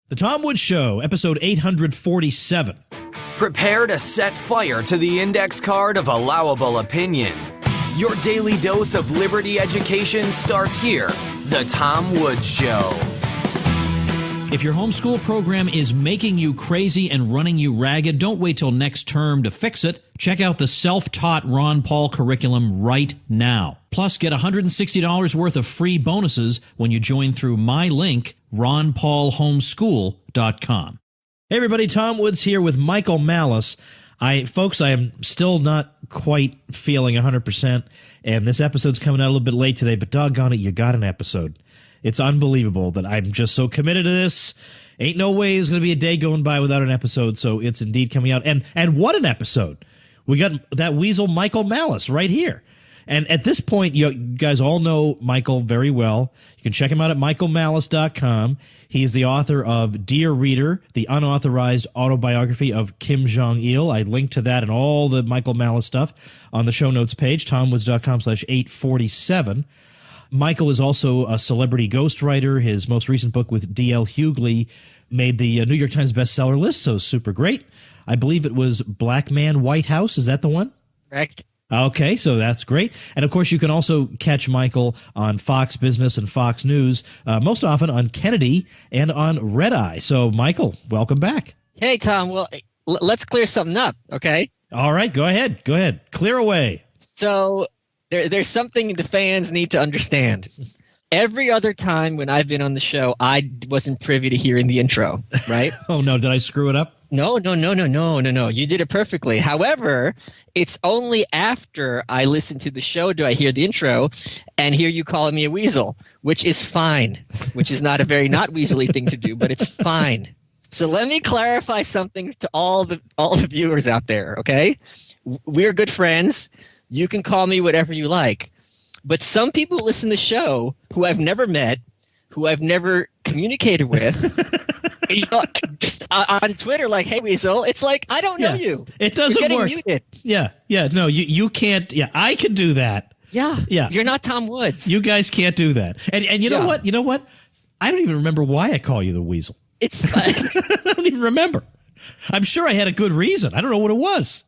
The Tom Woods Show, episode 847. Prepare to set fire to the index card of allowable opinion. Your daily dose of liberty education starts here. The Tom Woods Show. If your homeschool program is making you crazy and running you ragged, don't wait till next term to fix it. Check out the self-taught Ron Paul curriculum right now. Plus, get $160 worth of free bonuses when you join through my link, ronpaulhomeschool.com. Hey everybody, Tom Woods here with Michael Malice. Folks, I am still not quite feeling 100%, and this episode's coming out a little bit late today, but doggone it, you got an episode. It's unbelievable that I'm just so committed to this. Ain't no way there's going to be a day going by without an episode, so it's indeed coming out. And what an episode. We got that weasel Michael Malice right here. And at this point, you guys all know Michael very well. You can check him out at michaelmalice.com. He is the author of Dear Reader, the unauthorized autobiography of Kim Jong-il. I linked to that and all the Michael Malice stuff on the show notes page, tomwoods.com/847. Michael is also a celebrity ghostwriter. His most recent book with D.L. Hughley made the New York Times bestseller list, so super great. I believe it was Black Man, White House. Is that the one? Correct. Okay, so that's great. And, of course, you can also catch Michael on Fox Business and Fox News, most often on Kennedy and on Red Eye. So, Michael, welcome back. Hey, Tom. Well, let's clear something up, okay? All right, go ahead. Go ahead. Clear away. So there's something the fans need to understand. Every other time when I've been on the show, I wasn't privy to hearing the intro, right? Oh, no. Did I screw it up? No. You did it perfectly. However, it's only after I listen to the show do I hear the intro and hear you calling me a weasel, which is fine, which is not a very not weaselly thing to do, but it's fine. So let me clarify something to all the viewers out there, okay? We're good friends. You can call me whatever you like. But some people listen to the show who I've never met, who I've never communicated with, just on Twitter, like, hey, Weasel. It's like, I don't know you. It doesn't You're work. getting muted. Yeah. No, you can't. Yeah, I can do that. Yeah. Yeah. You're not Tom Woods. You guys can't do that. And you know what? You know what? I don't even remember why I call you the weasel. It's I don't even remember. I'm sure I had a good reason. I don't know what it was.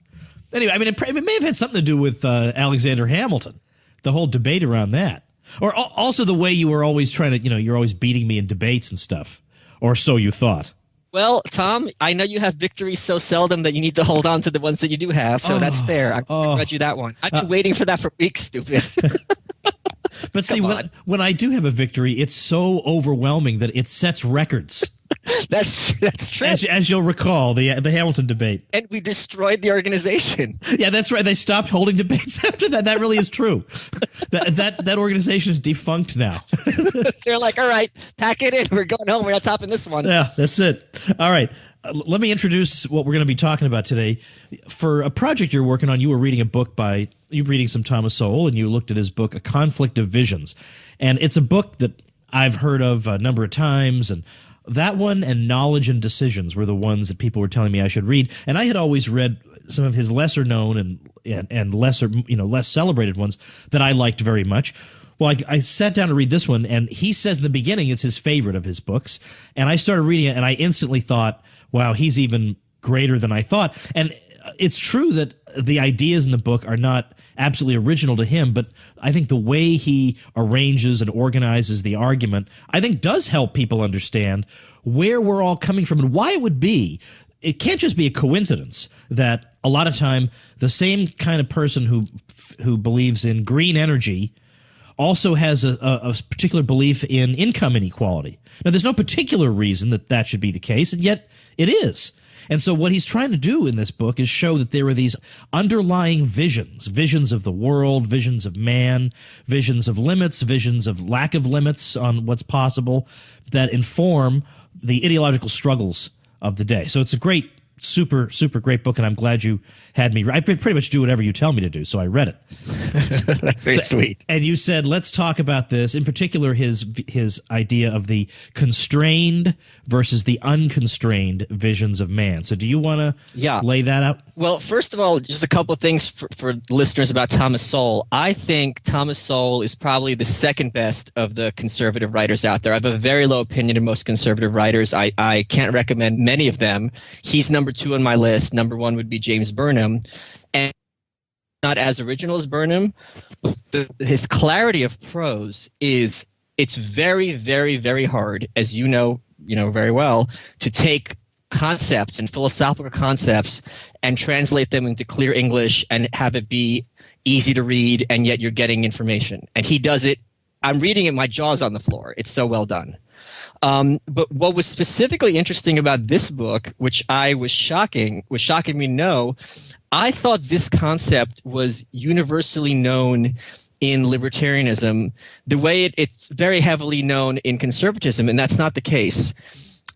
Anyway, I mean, it may have had something to do with Alexander Hamilton, the whole debate around that. Or also the way you were always trying to, you're always beating me in debates and stuff. Or so you thought. Well, Tom, I know you have victories so seldom that you need to hold on to the ones that you do have, so that's fair. I grudge you that one. I've been waiting for that for weeks, stupid. But see, when I do have a victory, it's so overwhelming that it sets records. That's true. As you'll recall, the Hamilton debate. And we destroyed the organization. Yeah, that's right. They stopped holding debates after that. That really is true. That organization is defunct now. They're like, all right, pack it in. We're going home. We're not topping this one. Yeah, that's it. All right. Let me introduce what we're going to be talking about today. For a project you're working on, you were reading a book you reading some Thomas Sowell, and you looked at his book, A Conflict of Visions. And it's a book that I've heard of a number of times, and that one and Knowledge and Decisions were the ones that people were telling me I should read. And I had always read some of his lesser known and lesser, less celebrated ones that I liked very much. Well, I sat down to read this one, and he says in the beginning it's his favorite of his books. And I started reading it, and I instantly thought, wow, he's even greater than I thought. And it's true that the ideas in the book are not absolutely original to him, but I think the way he arranges and organizes the argument, I think does help people understand where we're all coming from and why it would be. It can't just be a coincidence that a lot of time the same kind of person who believes in green energy also has a particular belief in income inequality. Now, there's no particular reason that should be the case, and yet it is. And so what he's trying to do in this book is show that there are these underlying visions of the world, visions of man, visions of limits, visions of lack of limits on what's possible that inform the ideological struggles of the day. So it's a great super, super great book, and I'm glad you had me. I pretty much do whatever you tell me to do, so I read it. That's very sweet. And you said, let's talk about this, in particular his idea of the constrained versus the unconstrained visions of man. So do you want to lay that out? Well, first of all, just a couple of things for listeners about Thomas Sowell. I think Thomas Sowell is probably the second best of the conservative writers out there. I have a very low opinion of most conservative writers. I can't recommend many of them. He's number 2 on my list. Number 1 would be James Burnham. And not as original as Burnham. His clarity of prose it's very, very, very hard, as you know very well, to take concepts and philosophical concepts and translate them into clear English and have it be easy to read, and yet you're getting information. And he does it. I'm reading it, my jaw's on the floor. It's so well done. But what was specifically interesting about this book, which was shocking me to know, I thought this concept was universally known in libertarianism the way it's very heavily known in conservatism, and that's not the case.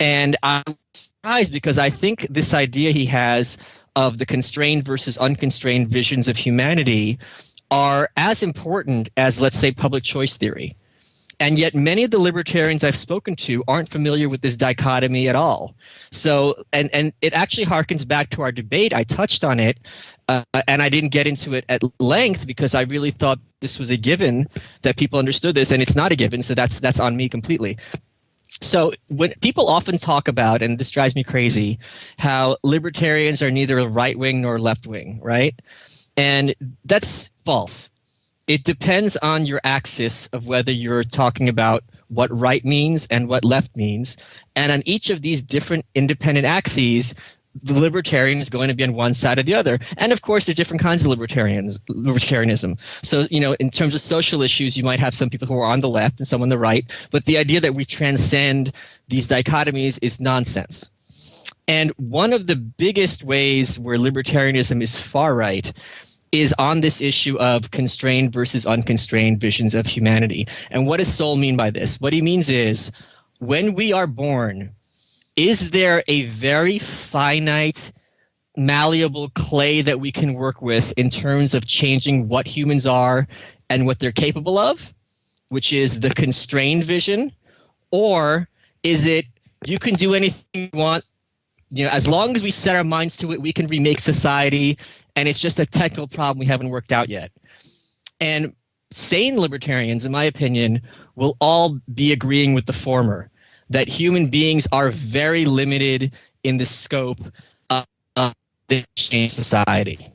And I was surprised because I think this idea he has of the constrained versus unconstrained visions of humanity are as important as, let's say, public choice theory. And yet many of the libertarians I've spoken to aren't familiar with this dichotomy at all. So, and it actually harkens back to our debate. I touched on it, and I didn't get into it at length because I really thought this was a given that people understood this, and it's not a given, so that's on me completely. So when people often talk about, and this drives me crazy, how libertarians are neither right wing nor left wing, right? And that's false. It depends on your axis of whether you're talking about what right means and what left means. And on each of these different independent axes, the libertarian is going to be on one side or the other. And of course, there are different kinds of libertarianism. So, in terms of social issues, you might have some people who are on the left and some on the right. But the idea that we transcend these dichotomies is nonsense. And one of the biggest ways where libertarianism is far right is on this issue of constrained versus unconstrained visions of humanity. And what does Sowell mean by this? What he means is, when we are born, is there a very finite, malleable clay that we can work with in terms of changing what humans are and what they're capable of, which is the constrained vision? Or is it, you can do anything you want, as long as we set our minds to it, we can remake society, and it's just a technical problem we haven't worked out yet? And sane libertarians, in my opinion, will all be agreeing with the former, that human beings are very limited in the scope of the change society.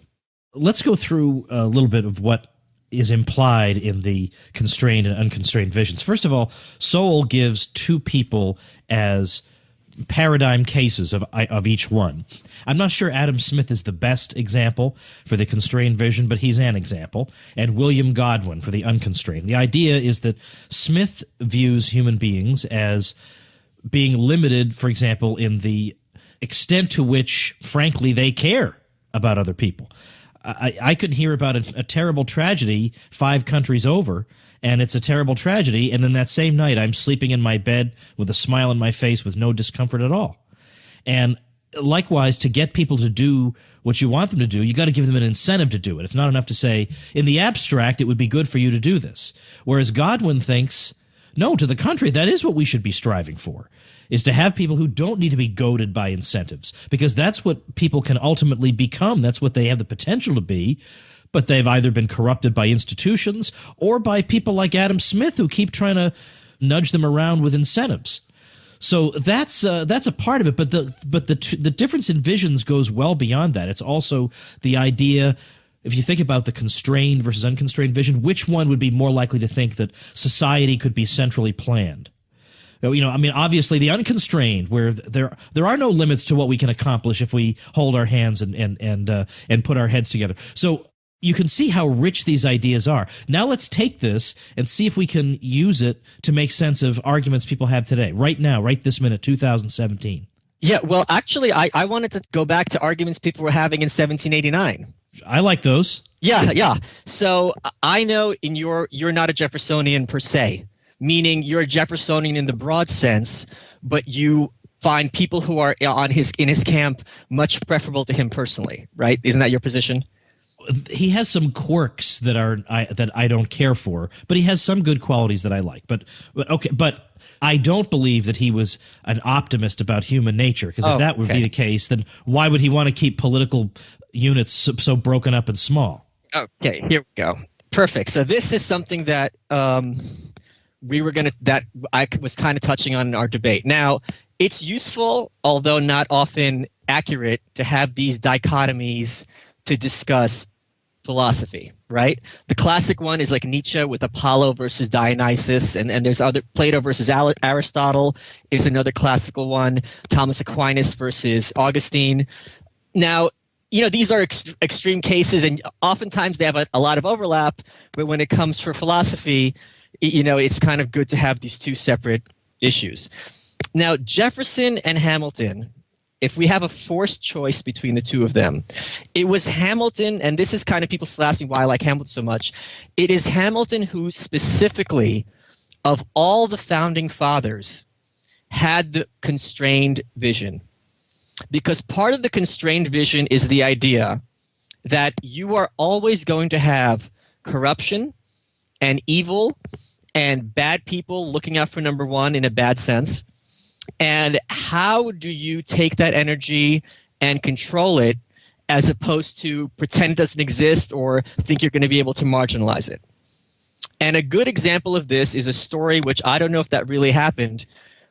Let's go through a little bit of what is implied in the constrained and unconstrained visions. First of all, Sowell gives 2 people as paradigm cases of each one. I'm not sure Adam Smith is the best example for the constrained vision, but he's an example, and William Godwin for the unconstrained. The idea is that Smith views human beings as being limited, for example, in the extent to which, frankly, they care about other people. I could hear about a terrible tragedy 5 countries over, and it's a terrible tragedy, and then that same night I'm sleeping in my bed with a smile on my face with no discomfort at all. And likewise, to get people to do what you want them to do, you got to give them an incentive to do it. It's not enough to say, in the abstract, it would be good for you to do this. Whereas Godwin thinks, no, to the contrary, that is what we should be striving for, is to have people who don't need to be goaded by incentives, because that's what people can ultimately become. That's what they have the potential to be, but they've either been corrupted by institutions or by people like Adam Smith who keep trying to nudge them around with incentives. So that's a part of it, but the difference in visions goes well beyond that. It's also the idea, if you think about the constrained versus unconstrained vision, which one would be more likely to think that society could be centrally planned? Obviously the unconstrained, where there are no limits to what we can accomplish if we hold our hands and put our heads together. So you can see how rich these ideas are. Now let's take this and see if we can use it to make sense of arguments people have today, right now, right this minute, 2017. Yeah, well, actually, I wanted to go back to arguments people were having in 1789. I like those. Yeah. So I know you're not a Jeffersonian per se, meaning you're a Jeffersonian in the broad sense, but you find people who are in his camp much preferable to him personally, right? Isn't that your position? He has some quirks that I don't care for, but he has some good qualities that I like. But I don't believe that he was an optimist about human nature, because if that would be the case, then why would he want to keep political units so broken up and small? Okay, here we go. Perfect. So this is something that I was kind of touching on in our debate. Now, it's useful, although not often accurate, to have these dichotomies to discuss philosophy, right? The classic one is like Nietzsche with Apollo versus Dionysus, and there's other. Plato versus Aristotle is another classical one. Thomas Aquinas versus Augustine. Now, these are extreme cases, and oftentimes they have a lot of overlap, but when it comes for philosophy, it's kind of good to have these two separate issues. Now, Jefferson and Hamilton, if we have a forced choice between the two of them, it was Hamilton, and this is kind of people still asking why I like Hamilton so much. It is Hamilton who specifically, of all the founding fathers, had the constrained vision. Because part of the constrained vision is the idea that you are always going to have corruption and evil and bad people looking out for number one in a bad sense. And how do you take that energy and control it as opposed to pretend it doesn't exist or think you're going to be able to marginalize it? And a good example of this is a story which I don't know if that really happened,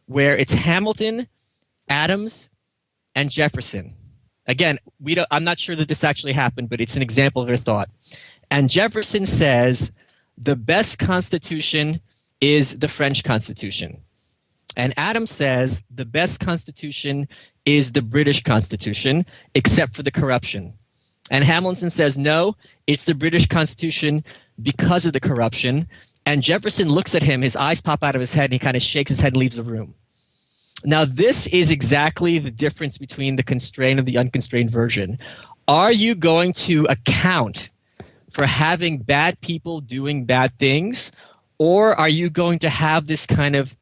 where it's Hamilton, Adams, and Jefferson. Again, I'm not sure that this actually happened, but it's an example of their thought. And Jefferson says the best constitution is the French Constitution. And Adams says the best constitution is the British Constitution, except for the corruption. And Hamilton says, no, it's the British Constitution because of the corruption. And Jefferson looks at him, his eyes pop out of his head, and he kind of shakes his head and leaves the room. Now, this is exactly the difference between the constrained and the unconstrained version. Are you going to account for having bad people doing bad things, or are you going to have this kind of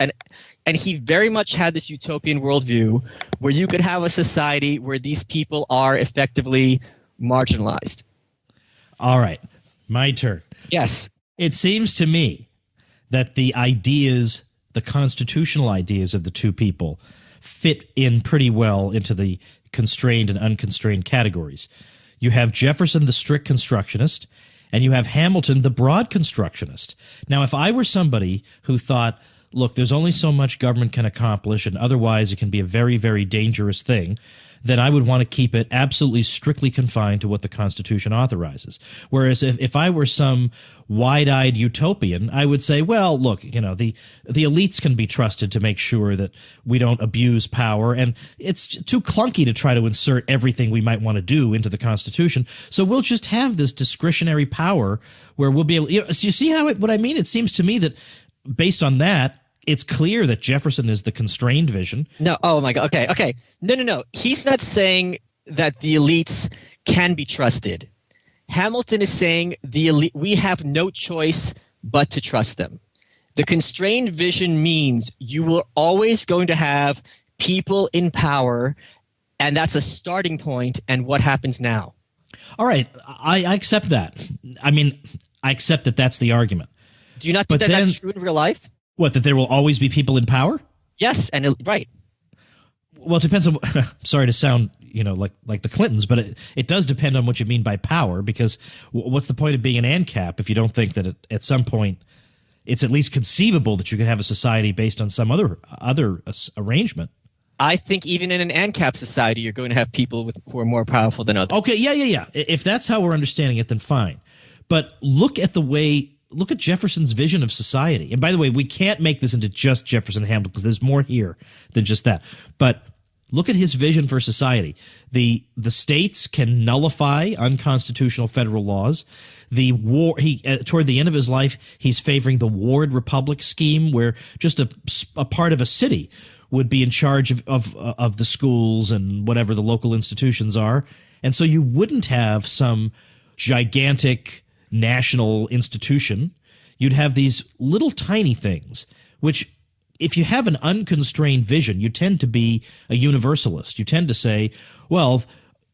and he very much had this utopian worldview where you could have a society where these people are effectively marginalized? All right, my turn. Yes. It seems to me that the constitutional ideas of the two people fit in pretty well into the constrained and unconstrained categories. You have Jefferson, the strict constructionist, and you have Hamilton, the broad constructionist. Now, if I were somebody who thought, look, there's only so much government can accomplish, and otherwise it can be a very, very dangerous thing, then I would want to keep it absolutely strictly confined to what the Constitution authorizes. Whereas if I were some wide-eyed utopian, I would say, well, look, the elites can be trusted to make sure that we don't abuse power, and it's too clunky to try to insert everything we might want to do into the Constitution. So we'll just have this discretionary power where we'll be able. So you see what I mean? It seems to me that based on that, it's clear that Jefferson is the constrained vision. No, oh my God. Okay. No. He's not saying that the elites can be trusted. Hamilton is saying the elite, we have no choice but to trust them. The constrained vision means you are always going to have people in power, and that's a starting point. And what happens now? All right, I accept that. I mean, I accept that that's the argument. Do you not think that's true in real life? What, that there will always be people in power? Yes, and right. Well, it depends on. Sorry to sound, like the Clintons, but it does depend on what you mean by power. Because what's the point of being an ANCAP if you don't think that at some point it's at least conceivable that you can have a society based on some other arrangement? I think even in an ANCAP society, you're going to have people who are more powerful than others. Okay, yeah. If that's how we're understanding it, then fine. But look at Jefferson's vision of society. And by the way, we can't make this into just Jefferson and Hamilton because there's more here than just that. But look at his vision for society. The states can nullify unconstitutional federal laws. The war, toward the end of his life, he's favoring the ward republic scheme, where just a part of a city would be in charge of the schools and whatever the local institutions are. And so you wouldn't have some gigantic national institution. You'd have these little tiny things, which if you have an unconstrained vision, you tend to be a universalist. You tend to say, well,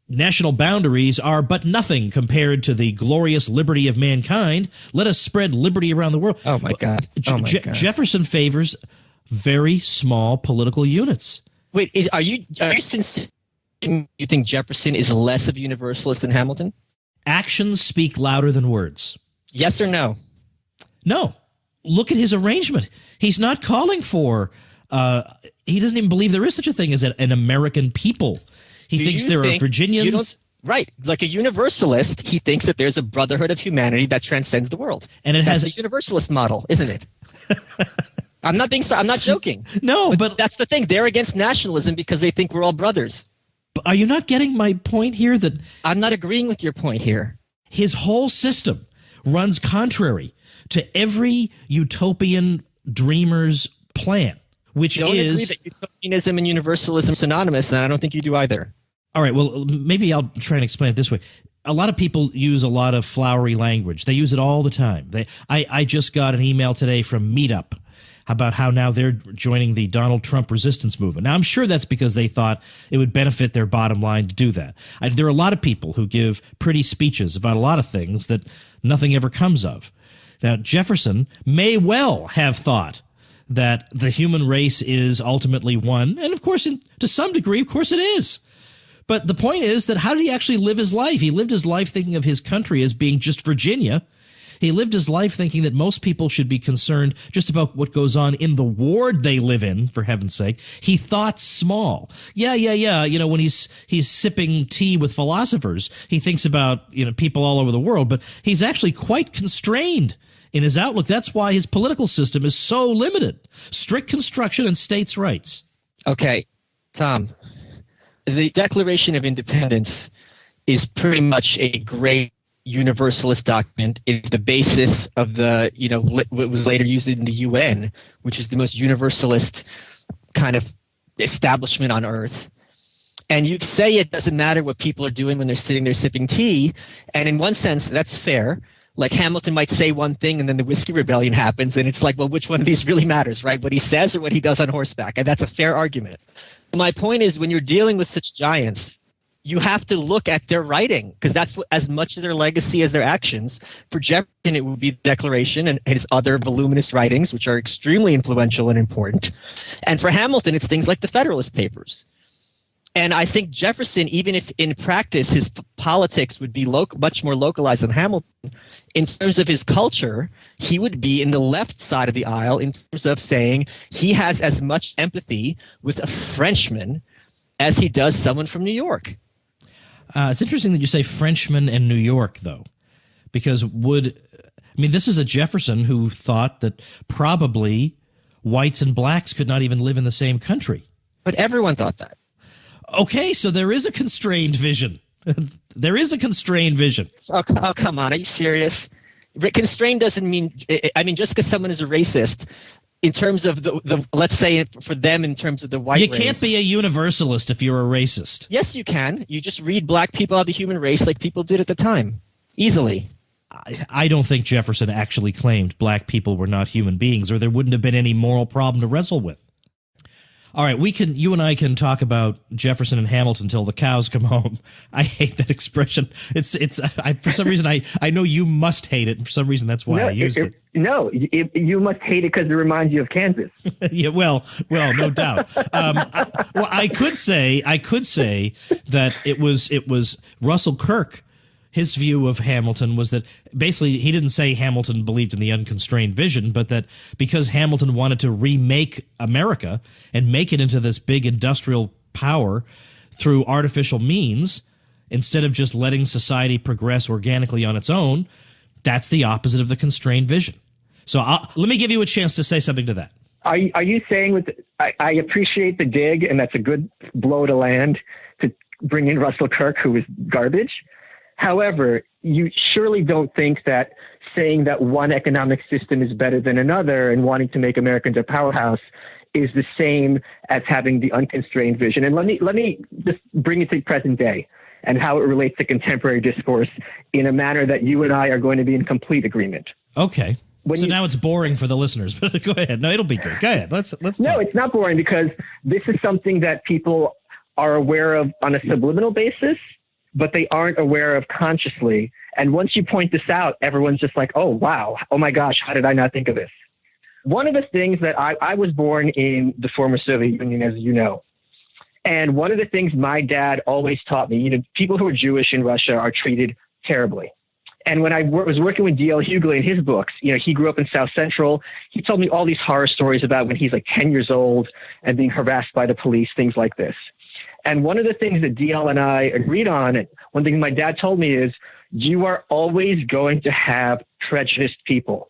national boundaries are but nothing compared to the glorious liberty of mankind. Let us spread liberty around the world. Oh, my God. Jefferson favors very small political units. Wait, are you sincere? You think Jefferson is less of a universalist than Hamilton? Actions speak louder than words. Yes or no? No. Look at his arrangement. He's not calling for, he doesn't even believe there is such a thing as an American people. He thinks there are Virginians. Right. Like a universalist, he thinks that there's a brotherhood of humanity that transcends the world. And that's a universalist model, isn't it? I'm not joking. No, but that's the thing. They're against nationalism because they think we're all brothers. Are you not getting my point here? That I'm not agreeing with your point here. His whole system runs contrary to every utopian dreamer's plan, which don't is agree that utopianism and universalism are synonymous, and I don't think you do either. All right, well, maybe I'll try and explain it this way. A lot of people use a lot of flowery language. They use it all the time. I just got an email today from Meetup about how now they're joining the Donald Trump resistance movement. Now, I'm sure that's because they thought it would benefit their bottom line to do that. There are a lot of people who give pretty speeches about a lot of things that nothing ever comes of. Now, Jefferson may well have thought that the human race is ultimately one, and of course, to some degree, of course it is. But the point is that how did he actually live his life? He lived his life thinking of his country as being just Virginia. He lived his life thinking that most people should be concerned just about what goes on in the ward they live in, for heaven's sake. He thought small. Yeah. You know, when he's sipping tea with philosophers, he thinks about, people all over the world, but he's actually quite constrained in his outlook. That's why his political system is so limited. Strict construction and states' rights. Okay, Tom, the Declaration of Independence is pretty much a great universalist document. It's the basis of the, what was later used in the UN, which is the most universalist kind of establishment on earth. And you say it doesn't matter what people are doing when they're sitting there sipping tea. And in one sense, that's fair. Like Hamilton might say one thing and then the Whiskey Rebellion happens. And it's like, well, which one of these really matters, right? What he says or what he does on horseback. And that's a fair argument. My point is when you're dealing with such giants, you have to look at their writing because that's as much of their legacy as their actions. For Jefferson, it would be the Declaration and his other voluminous writings, which are extremely influential and important. And for Hamilton, it's things like the Federalist Papers. And I think Jefferson, even if in practice his politics would be much more localized than Hamilton, in terms of his culture, he would be in the left side of the aisle in terms of saying he has as much empathy with a Frenchman as he does someone from New York. It's interesting that you say Frenchman and New York, though, because this is a Jefferson who thought that probably whites and blacks could not even live in the same country. But everyone thought that. Okay, so there is a constrained vision. There is a constrained vision. Oh, come on. Are you serious? Constrained doesn't mean – just because someone is a racist – in terms of the let's say for them in terms of the white race. You can't be a universalist if you're a racist. Yes, you can. You just read black people out of the human race like people did at the time. Easily. I don't think Jefferson actually claimed black people were not human beings or there wouldn't have been any moral problem to wrestle with. All right, you and I can talk about Jefferson and Hamilton till the cows come home. I hate that expression. For some reason I know you must hate it. For some reason that's why I used it. No, you must hate it because it reminds you of Kansas. Yeah, well, no doubt. I could say that it was Russell Kirk. His view of Hamilton was that basically he didn't say Hamilton believed in the unconstrained vision, but that because Hamilton wanted to remake America and make it into this big industrial power through artificial means, instead of just letting society progress organically on its own, that's the opposite of the constrained vision. So let me give you a chance to say something to that. Are you saying I appreciate the dig, and that's a good blow to land to bring in Russell Kirk, who is garbage. However, you surely don't think that saying that one economic system is better than another and wanting to make Americans a powerhouse is the same as having the unconstrained vision. And let me just bring it to present day and how it relates to contemporary discourse in a manner that you and I are going to be in complete agreement. Okay. So now it's boring for the listeners, but go ahead. No, it'll be good. Go ahead. Let's No, talk. it's not boring because this is something that people are aware of on a subliminal basis, but they aren't aware of consciously. And once you point this out, everyone's just like, oh, wow. Oh, my gosh. How did I not think of this? One of the things that I was born in the former Soviet Union, as you know. And one of the things my dad always taught me, people who are Jewish in Russia are treated terribly. And when I was working with D.L. Hughley in his books, he grew up in South Central. He told me all these horror stories about when he's like 10 years old and being harassed by the police, things like this. And one of the things that D.L. and I agreed on, and one thing my dad told me is, you are always going to have prejudiced people.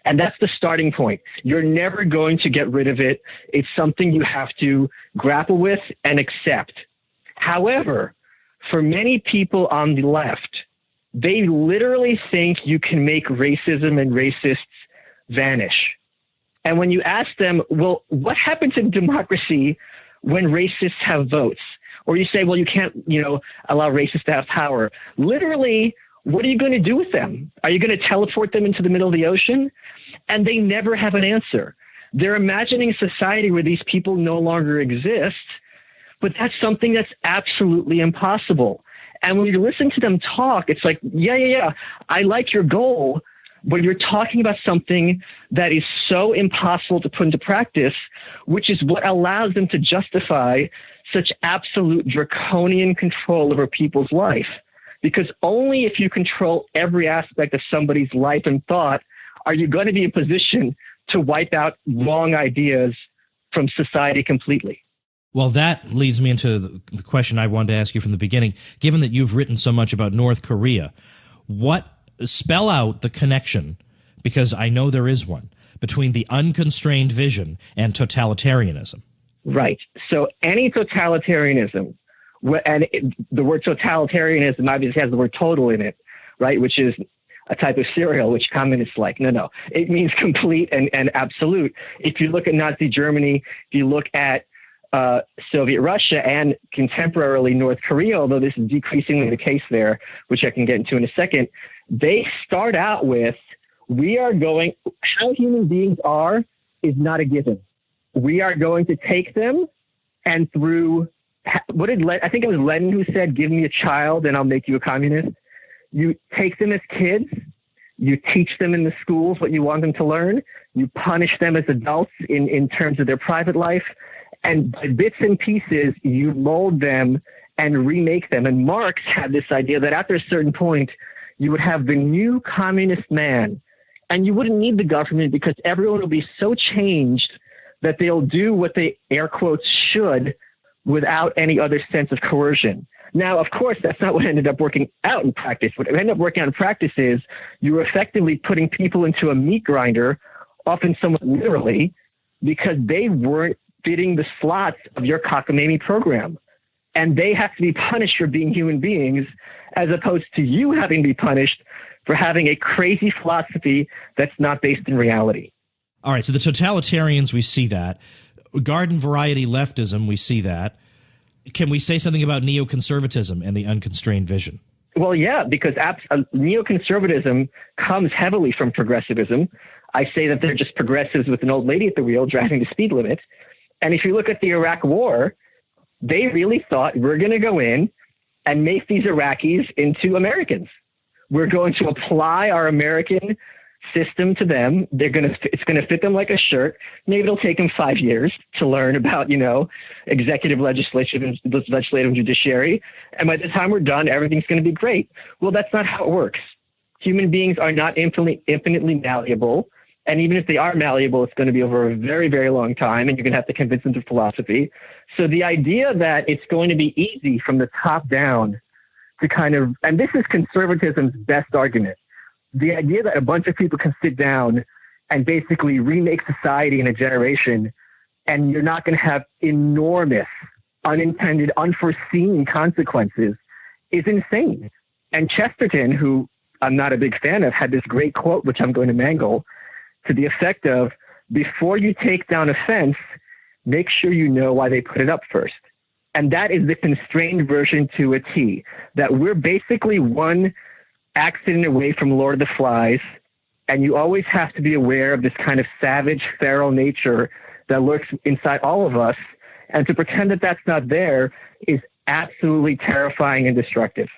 And that's the starting point. You're never going to get rid of it. It's something you have to grapple with and accept. However, for many people on the left, they literally think you can make racism and racists vanish. And when you ask them, well, what happens in democracy when racists have votes? Or you say, well, you can't, allow racists to have power. Literally, what are you going to do with them? Are you going to teleport them into the middle of the ocean? And they never have an answer. They're imagining a society where these people no longer exist, but that's something that's absolutely impossible. And when you listen to them talk, it's like, yeah, I like your goal, but you're talking about something that is so impossible to put into practice, which is what allows them to justify such absolute draconian control over people's life. Because only if you control every aspect of somebody's life and thought are you going to be in position to wipe out wrong ideas from society completely. Well, that leads me into the question I wanted to ask you from the beginning. Given that you've written so much about North Korea, spell out the connection, because I know there is one, between the unconstrained vision and totalitarianism. Right. So any totalitarianism, and the word totalitarianism obviously has the word total in it, right, which is a type of cereal, which communists like. No. It means complete and absolute. If you look at Nazi Germany, if you look at Soviet Russia and contemporarily North Korea, although this is decreasingly the case there, which I can get into in a second, they start out with, how human beings are is not a given. We are going to take them, and through, I think it was Lenin who said, give me a child and I'll make you a communist. You take them as kids, you teach them in the schools what you want them to learn, you punish them as adults in terms of their private life, and by bits and pieces, you mold them and remake them. And Marx had this idea that after a certain point, you would have the new communist man, and you wouldn't need the government because everyone will be so changed that they'll do what they, air quotes, should without any other sense of coercion. Now, of course, that's not what ended up working out in practice. What ended up working out in practice is you were effectively putting people into a meat grinder, often somewhat literally, because they weren't fitting the slots of your cockamamie program. And they have to be punished for being human beings, as opposed to you having to be punished for having a crazy philosophy that's not based in reality. All right, so the totalitarians, we see that. Garden variety leftism, we see that. Can we say something about neoconservatism and the unconstrained vision? Well, yeah, because neoconservatism comes heavily from progressivism. I say that they're just progressives with an old lady at the wheel driving the speed limit. And if you look at the Iraq War, they really thought we're going to go in and make these Iraqis into Americans. We're going to apply our American system to them. It's going to fit them like a shirt. Maybe it'll take them 5 years to learn about, executive, legislative, and judiciary. And by the time we're done, everything's going to be great. Well, that's not how it works. Human beings are not infinitely malleable. And even if they are malleable, it's going to be over a very, very long time, and you're going to have to convince them through philosophy. So the idea that it's going to be easy from the top down to and this is conservatism's best argument, the idea that a bunch of people can sit down and basically remake society in a generation, and you're not going to have enormous, unintended, unforeseen consequences is insane. And Chesterton, who I'm not a big fan of, had this great quote, which I'm going to mangle, to the effect of, before you take down a fence, make sure you know why they put it up first. And that is the constrained version to a T, that we're basically one accident away from Lord of the Flies, And you always have to be aware of this kind of savage, feral nature that lurks inside all of us. And to pretend that that's not there is absolutely terrifying and destructive.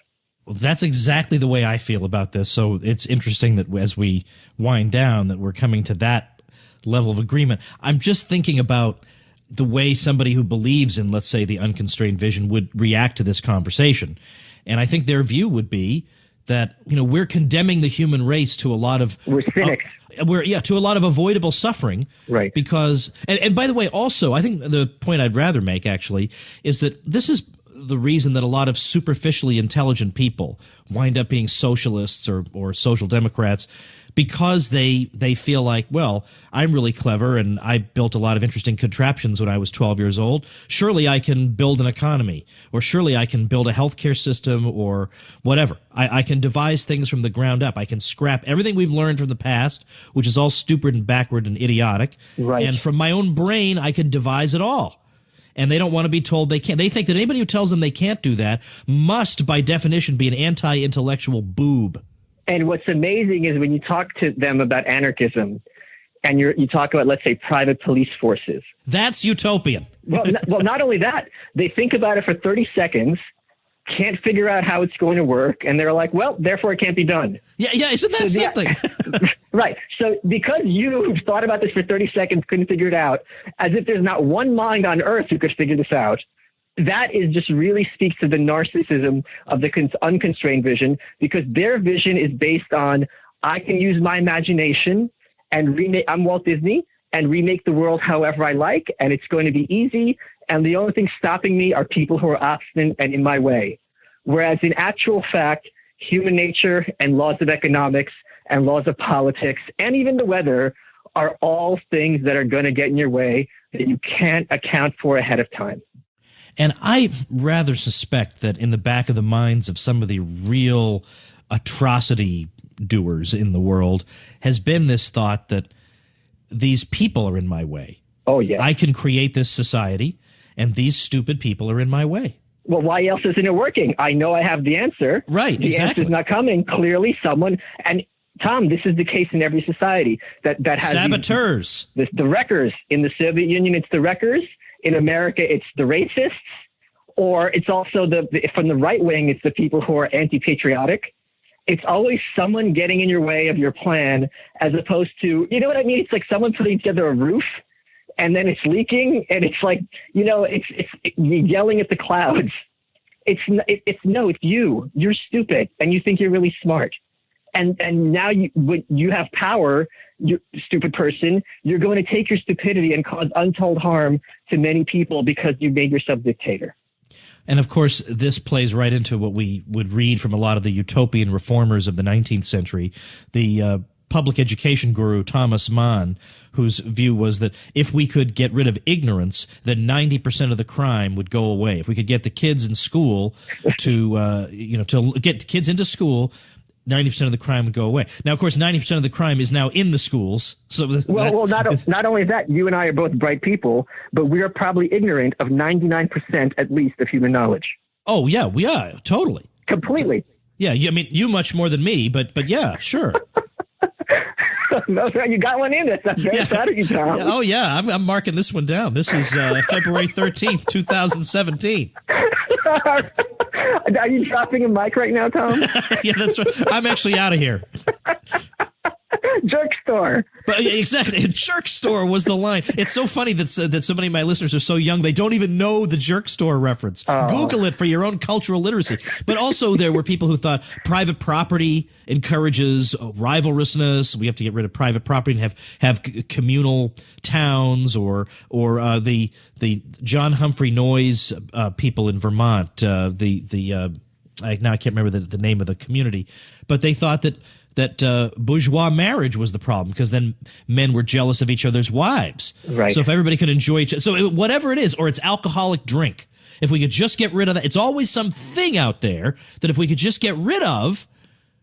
Well, that's exactly the way I feel about this. So it's interesting that as we wind down that we're coming to that level of agreement. I'm just thinking about the way somebody who believes in, let's say, the unconstrained vision would react to this conversation. And I think their view would be that, we're condemning the human race to a lot of... We're cynics. To a lot of avoidable suffering. Right. Because, and by the way, also, I think the point I'd rather make, actually, is that this is the reason that a lot of superficially intelligent people wind up being socialists or social democrats, because they feel like, well, I'm really clever and I built a lot of interesting contraptions when I was 12 years old. Surely I can build an economy, or surely I can build a healthcare system, or whatever. I can devise things from the ground up. I can scrap everything we've learned from the past, which is all stupid and backward and idiotic. Right. And from my own brain, I can devise it all. And they don't want to be told they can't. They think that anybody who tells them they can't do that must, by definition, be an anti-intellectual boob. And what's amazing is when you talk to them about anarchism and you talk about, let's say, private police forces. That's utopian. Well, not only that, they think about it for 30 seconds, can't figure out how it's going to work, and they're like, well, therefore it can't be done. Yeah, isn't that something? Right. So because you've thought about this for 30 seconds, couldn't figure it out, as if there's not one mind on earth who could figure this out, that is just really speaks to the narcissism of the unconstrained vision, because their vision is based on, I can use my imagination and remake, I'm Walt Disney, and remake the world however I like, and it's going to be easy, and the only thing stopping me are people who are obstinate and in my way. Whereas in actual fact, human nature and laws of economics and laws of politics and even the weather are all things that are going to get in your way that you can't account for ahead of time. And I rather suspect that in the back of the minds of some of the real atrocity doers in the world has been this thought that these people are in my way. Oh, yeah. I can create this society, and these stupid people are in my way. Well, why else isn't it working? I know I have the answer. Right, the exactly. answer's not coming. Clearly someone, and Tom, this is the case in every society that has saboteurs. The wreckers. In the Soviet Union, it's the wreckers. In America, it's the racists, or it's also from the right wing, it's the people who are anti-patriotic. It's always someone getting in your way of your plan, as opposed to, you know what I mean? It's like someone putting together a roof and then it's leaking, and it's like, it's yelling at the clouds. It's you. You're stupid, and you think you're really smart. And now you have power, you stupid person. You're going to take your stupidity and cause untold harm to many people because you made yourself dictator. And of course, this plays right into what we would read from a lot of the utopian reformers of the 19th century. The public education guru Thomas Mann, whose view was that if we could get rid of ignorance, then 90% of the crime would go away. If we could get the kids in school to get kids into school, 90% of the crime would go away. Now, of course, 90% of the crime is now in the schools. So not only that, you and I are both bright people, but we are probably ignorant of 99% at least of human knowledge. Oh, yeah, we are. Totally. Completely. Yeah, I mean, you much more than me, but yeah, sure. You got one in. I'm very proud of you, Tom. Oh, yeah, I'm marking this one down. This is February 13th, 2017. Are you dropping a mic right now, Tom? Yeah, that's right. I'm actually out of here. Jerk store. But yeah, exactly. Jerk store was the line. It's so funny that so many of my listeners are so young, they don't even know the jerk store reference. Oh. Google it for your own cultural literacy. But also there were people who thought private property encourages rivalrousness. We have to get rid of private property and have communal towns, or the John Humphrey Noyes people in Vermont. Now I can't remember the name of the community, but they thought that bourgeois marriage was the problem, because then men were jealous of each other's wives. Right. So if everybody could enjoy each other, so whatever it is, or it's alcoholic drink, if we could just get rid of that, it's always something out there that if we could just get rid of,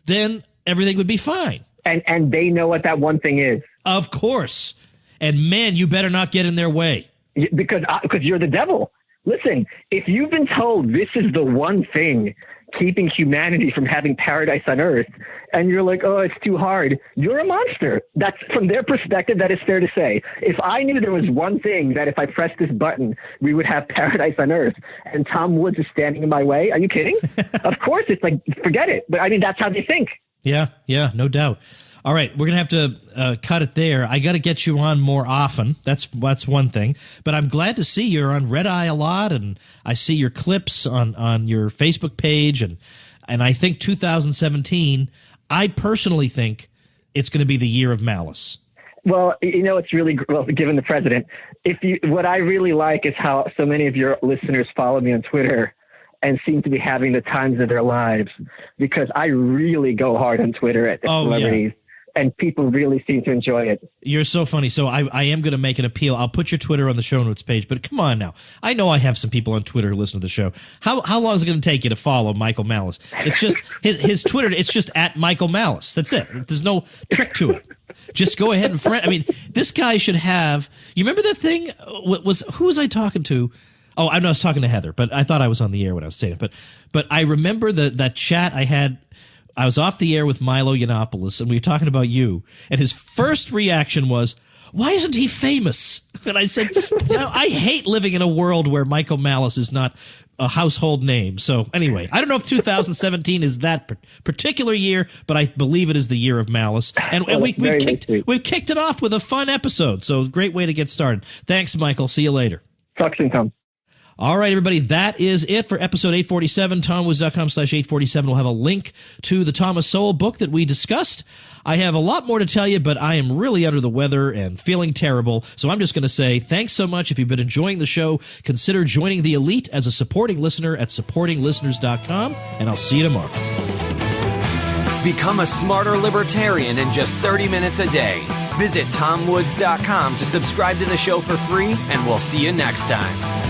then everything would be fine. And they know what that one thing is. Of course. And man, you better not get in their way. Because you're the devil. Listen, if you've been told this is the one thing keeping humanity from having paradise on earth, and you're like, oh, it's too hard, you're a monster. That's, from their perspective, that is fair to say. If I knew there was one thing that if I pressed this button, we would have paradise on earth, and Tom Woods is standing in my way, are you kidding? Of course, it's like, forget it. But I mean, that's how they think. Yeah, no doubt. All right, we're going to have to cut it there. I got to get you on more often. That's one thing. But I'm glad to see you're on Red Eye a lot, and I see your clips on your Facebook page. And I think 2017, I personally think it's going to be the year of Malice. Well, it's really, well, given the president, what I really like is how so many of your listeners follow me on Twitter and seem to be having the times of their lives, because I really go hard on Twitter at celebrities. Yeah. And people really seem to enjoy it. You're so funny. So I am going to make an appeal. I'll put your Twitter on the show notes page, but come on now. I know I have some people on Twitter who listen to the show. How long is it going to take you to follow Michael Malice? It's just his Twitter. It's just at Michael Malice. That's it. There's no trick to it. Just go ahead and friend. I mean, this guy should have. You remember that thing? Who was I talking to? Oh, I was talking to Heather, but I thought I was on the air when I was saying it. But I remember that chat I had. I was off the air with Milo Yiannopoulos, and we were talking about you, and his first reaction was, why isn't he famous? And I said, I hate living in a world where Michael Malice is not a household name. So anyway, I don't know if 2017 is that particular year, but I believe it is the year of Malice. And we've kicked it off with a fun episode, so great way to get started. Thanks, Michael. See you later. Talk soon, Tom. All right, everybody, that is it for episode 847. TomWoods.com/847 will have a link to the Thomas Sowell book that we discussed. I have a lot more to tell you, but I am really under the weather and feeling terrible, so I'm just going to say thanks so much. If you've been enjoying the show, consider joining the elite as a supporting listener at supportinglisteners.com, and I'll see you tomorrow. Become a smarter libertarian in just 30 minutes a day. Visit TomWoods.com to subscribe to the show for free, and we'll see you next time.